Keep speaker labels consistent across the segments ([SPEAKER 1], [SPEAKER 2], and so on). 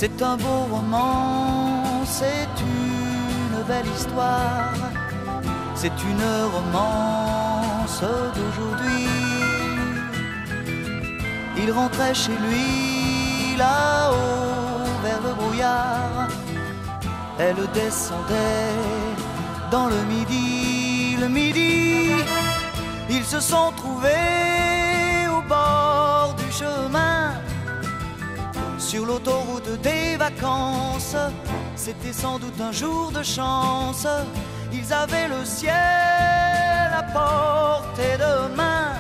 [SPEAKER 1] C'est un beau roman, c'est une belle histoire, c'est une romance d'aujourd'hui. Il rentrait chez lui là-haut vers le brouillard, elle descendait dans le midi, ils se sont trouvés au bord du chemin, sur l'autoroute des vacances. C'était sans doute un jour de chance, ils avaient le ciel à portée de main,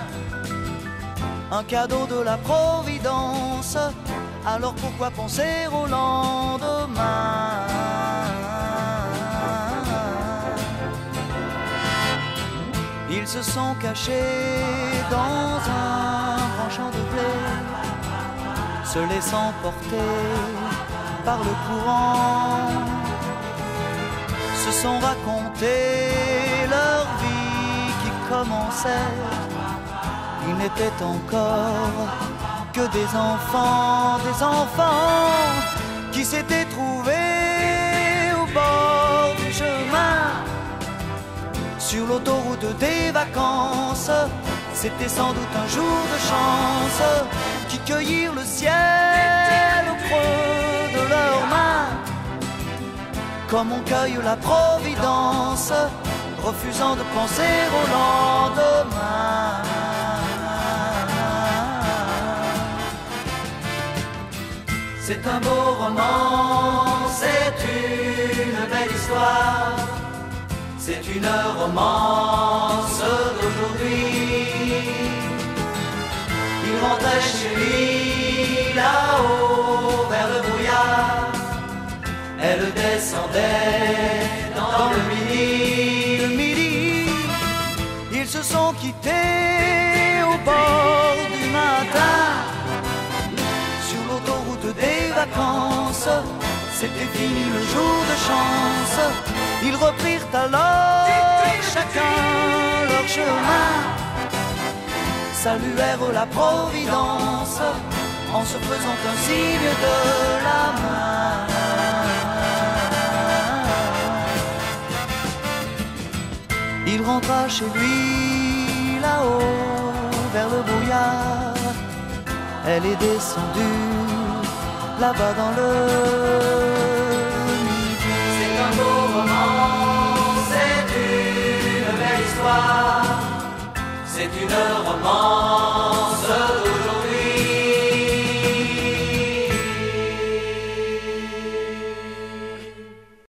[SPEAKER 1] un cadeau de la Providence, alors pourquoi penser au lendemain? Ils se sont cachés dans un grand champ de blé, se laissant porter par le courant, se sont racontés leur vie qui commençait. Ils n'étaient encore que des enfants qui s'étaient trouvés au bord du chemin, sur l'autoroute des vacances. C'était sans doute un jour de chance, qui cueillirent le ciel au creux de leurs mains, comme on cueille la Providence, refusant de penser au lendemain. C'est un beau roman, c'est une belle histoire, c'est une romance d'aujourd'hui. Il rentrait chez lui là-haut vers le brouillard, elle descendait dans le midi. Ils se sont quittés au bord du matin, sur l'autoroute des vacances. C'était fini le jour de chance, ils reprirent alors chacun leur chemin, saluèrent la Providence en se faisant un signe de la main. Il rentra chez lui là-haut vers le brouillard, elle est descendue là-bas dans le midi.
[SPEAKER 2] C'est un beau roman, c'est une belle histoire, c'est une romance